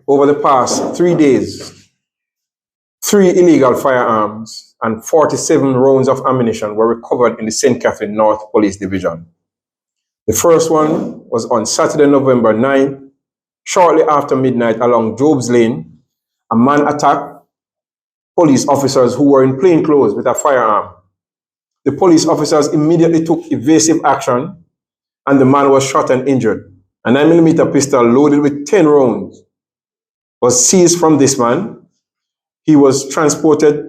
over the past 3 days, 3 illegal firearms and 47 rounds of ammunition were recovered in the St. Catherine North Police Division. The first one was on Saturday, November 9. Shortly after midnight along Job's Lane, a man attacked police officers who were in plain clothes with a firearm. The police officers immediately took evasive action and the man was shot and injured. A 9mm pistol loaded with 10 rounds was seized from this man. He was transported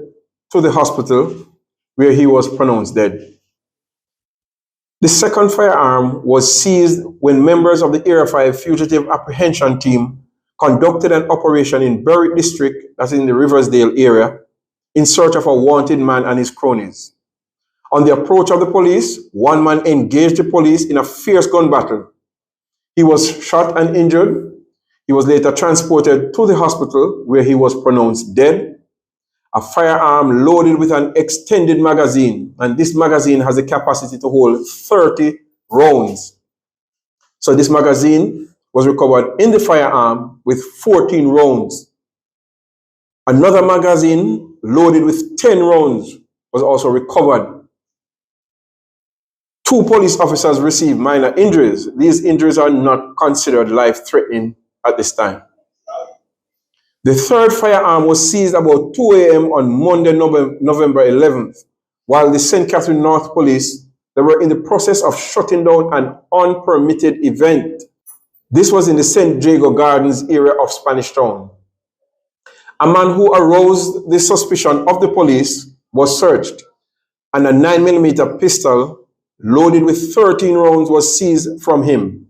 to the hospital where he was pronounced dead. The second firearm was seized when members of the Area 5 Fugitive Apprehension Team conducted an operation in Berwick District, that's in the Riversdale area, in search of a wanted man and his cronies. On the approach of the police, one man engaged the police in a fierce gun battle. He was shot and injured. He was later transported to the hospital where he was pronounced dead. A firearm loaded with an extended magazine, and this magazine has the capacity to hold 30 rounds. So this magazine was recovered in the firearm with 14 rounds. Another magazine loaded with 10 rounds was also recovered. 2 police officers received minor injuries. These injuries are not considered life-threatening at this time. The third firearm was seized about 2 a.m. on Monday, November 11th, while the St. Catherine North Police, they were in the process of shutting down an unpermitted event. This was in the St. Jago Gardens area of Spanish Town. A man who aroused the suspicion of the police was searched, and a 9mm pistol loaded with 13 rounds was seized from him.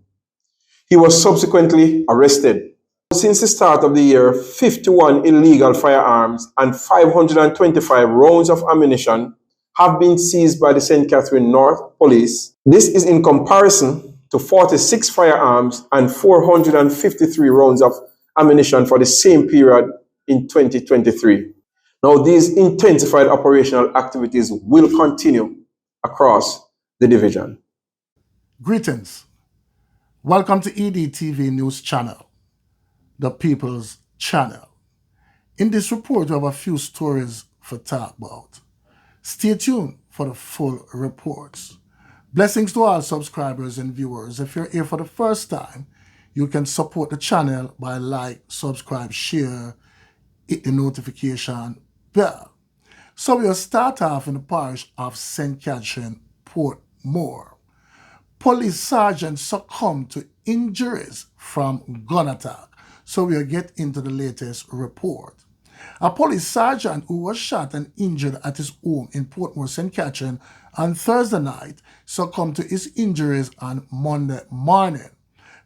He was subsequently arrested. Since the start of the year, 51 illegal firearms and 525 rounds of ammunition have been seized by the St. Catherine North Police. This is in comparison to 46 firearms and 453 rounds of ammunition for the same period in 2023. Now, these intensified operational activities will continue across the division. Greetings. Welcome to EDTV News Channel, the People's Channel. In this report, we have a few stories for talk about. Stay tuned for the full reports. Blessings to all subscribers and viewers. If you're here for the first time, you can support the channel by like, subscribe, share, hit the notification bell. So we'll start off in the parish of St. Catherine, Portmore. Police sergeant succumbed to injuries from gun attack. So we'll get into the latest report. A police sergeant who was shot and injured at his home in Portmore, St. Catherine on Thursday night succumbed to his injuries on Monday morning.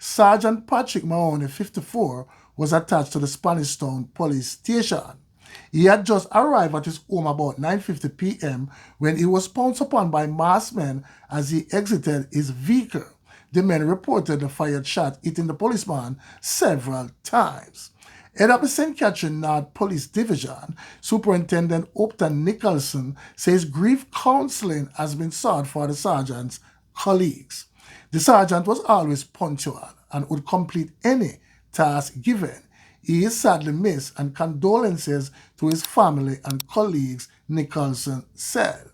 Sergeant Patrick Mahoney, 54, was attached to the Spanish Town Police Station. He had just arrived at his home about 9:50 p.m. when he was pounced upon by masked men as he exited his vehicle. The men reported the fired shot hitting the policeman several times. Head of the St. Catherine North Police Division, Superintendent Upton Nicholson, says grief counseling has been sought for the sergeant's colleagues. The sergeant was always punctual and would complete any task given. He is sadly missed, and condolences to his family and colleagues, Nicholson said.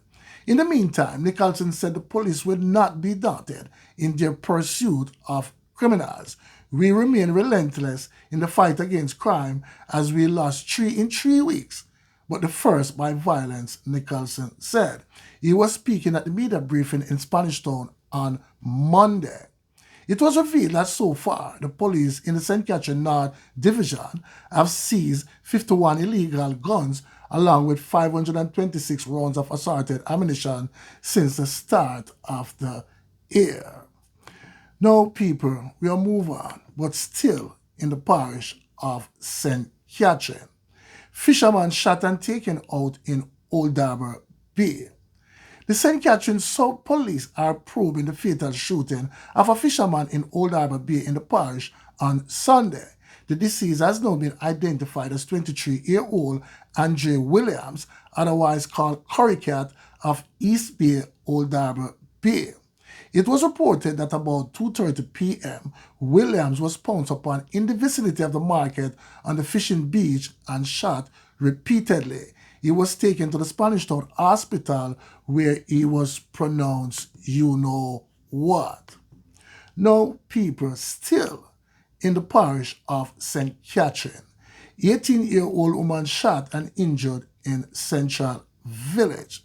In the meantime, Nicholson said the police would not be daunted in their pursuit of criminals. We remain relentless in the fight against crime as we lost 3 in 3 weeks, but the first by violence, Nicholson said. He was speaking at the media briefing in Spanish Town on Monday. It was revealed that so far, the police in the St. Catherine North Division have seized 51 illegal guns along with 526 rounds of assorted ammunition since the start of the year. Now, people, we'll move on, but still in the parish of St. Catherine. Fisherman shot and taken out in Old Harbour Bay. The St. Catherine South Police are probing the fatal shooting of a fisherman in Old Harbour Bay in the parish on Sunday. The deceased has now been identified as 23-year-old Andre Williams, otherwise called Currycat, of East Bay, Old Harbour Bay. It was reported that about 2:30 p.m., Williams was pounced upon in the vicinity of the market on the fishing beach and shot repeatedly. He was taken to the Spanish Town Hospital where he was pronounced you know what. Now, people, still in the parish of St. Catherine, 18-year-old woman shot and injured in Central Village.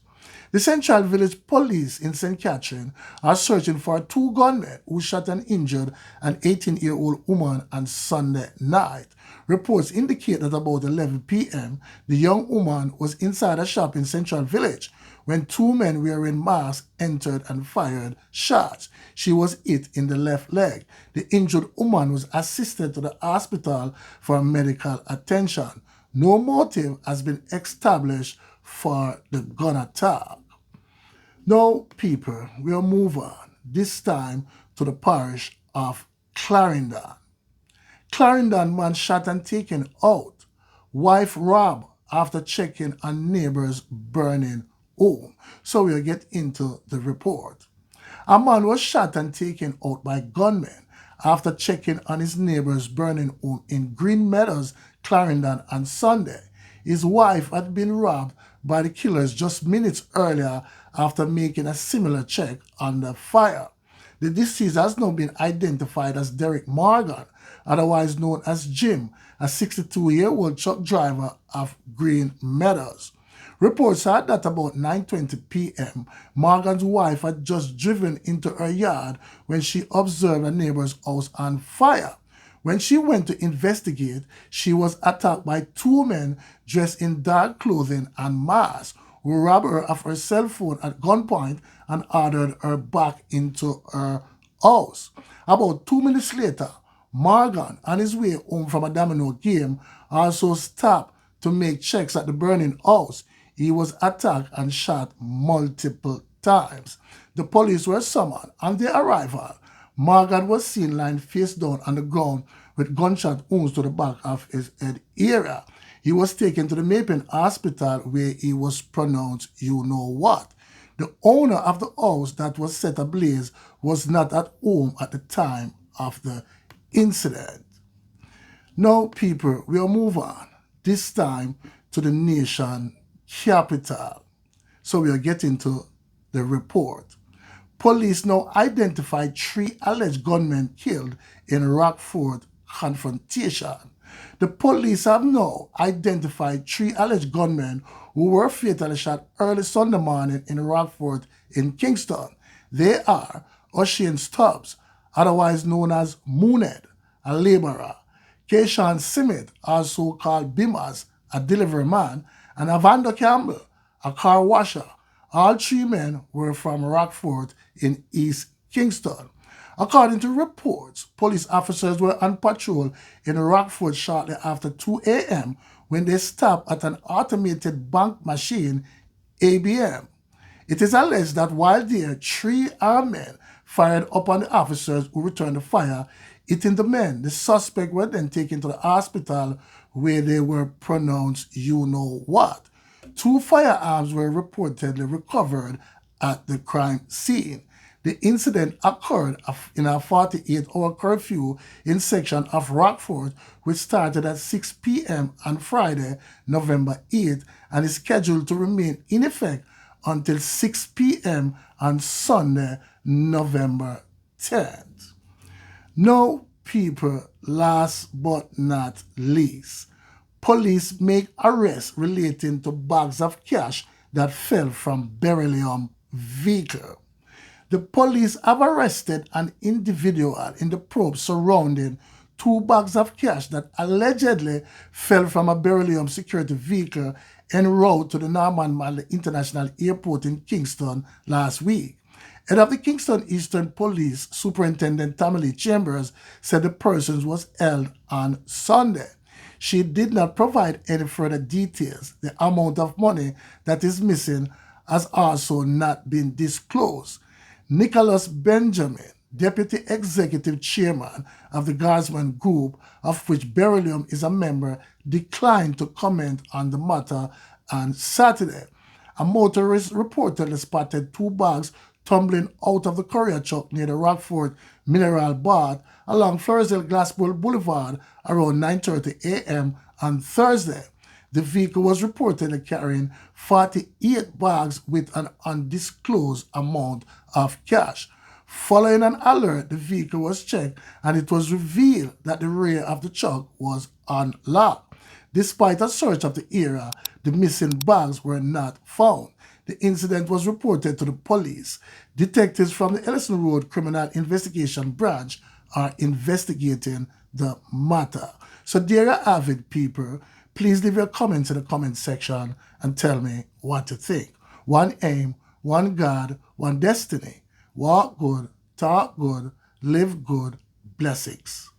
The Central Village Police in St. Catherine are searching for two gunmen who shot and injured an 18-year-old woman on Sunday night. Reports indicate that about 11 p.m., the young woman was inside a shop in Central Village when two men wearing masks entered and fired shots. She was hit in the left leg. The injured woman was assisted to the hospital for medical attention. No motive has been established for the gun attack. Now, people, we'll move on, this time to the parish of Clarendon. Clarendon man shot and taken out. Wife robbed after checking on neighbor's burning home. So we'll get into the report. A man was shot and taken out by gunmen after checking on his neighbor's burning home in Green Meadows, Clarendon on Sunday. His wife had been robbed by the killers just minutes earlier after making a similar check on the fire. The deceased has now been identified as Derek Morgan, otherwise known as Jim, a 62-year-old truck driver of Green Meadows. Reports are that about 9:20 p.m., Morgan's wife had just driven into her yard when she observed a neighbor's house on fire. When she went to investigate, she was attacked by two men dressed in dark clothing and masks who robbed her of her cell phone at gunpoint and ordered her back into her house. About 2 minutes later, Morgan, on his way home from a domino game, also stopped to make checks at the burning house. He was attacked and shot multiple times. The police were summoned. On their arrival, Morgan was seen lying face down on the ground with gunshot wounds to the back of his head area. He was taken to the Mapen Hospital where he was pronounced you know what. The owner of the house that was set ablaze was not at home at the time of the incident. Now, people, we'll move on, this time to the nation capital. So we'll get into the report. Police now identified 3 alleged gunmen killed in Rockford confrontation. The police have now identified 3 alleged gunmen who were fatally shot early Sunday morning in Rockford in Kingston. They are O'Shane Stubbs, otherwise known as Moonhead, a laborer, Keishan Simmet, also called Bimas, a delivery man, and Evander Campbell, a car washer. All 3 men were from Rockford in East Kingston. According to reports, police officers were on patrol in Rockford shortly after 2 a.m. when they stopped at an automated bank machine, ABM. It is alleged that while there, 3 armed men fired upon the officers who returned the fire, hitting the men. The suspects were then taken to the hospital where they were pronounced you know what. 2 firearms were reportedly recovered at the crime scene. The incident occurred in a 48-hour curfew in section of Rockford, which started at 6 p.m. on Friday, November 8th, and is scheduled to remain in effect until 6 p.m. on Sunday, November 10th. Now, people, last but not least, police make arrests relating to bags of cash that fell from beryllium vehicle. The police have arrested an individual in the probe surrounding 2 bags of cash that allegedly fell from a beryllium security vehicle en route to the Norman Manley International Airport in Kingston last week. Head of the Kingston Eastern Police, Superintendent Tamale Chambers, said the person was held on Sunday. She did not provide any further details. The amount of money that is missing has also not been disclosed. Nicholas Benjamin, Deputy Executive Chairman of the Guardsman Group, of which Beryllium is a member, declined to comment on the matter on Saturday. A motorist reportedly spotted 2 bags tumbling out of the courier truck near the Rockford Mineral Bar along Floresville Glassbowl Boulevard around 9:30 a.m. on Thursday. The vehicle was reportedly carrying 48 bags with an undisclosed amount of cash. Following an alert, the vehicle was checked and it was revealed that the rear of the truck was unlocked. Despite a search of the area, the missing bags were not found. The incident was reported to the police. Detectives from the Ellison Road Criminal Investigation Branch are investigating the matter. So dear avid people, please leave your comments in the comment section and tell me what you think. One aim, one God, one destiny. Walk good, talk good, live good. Blessings.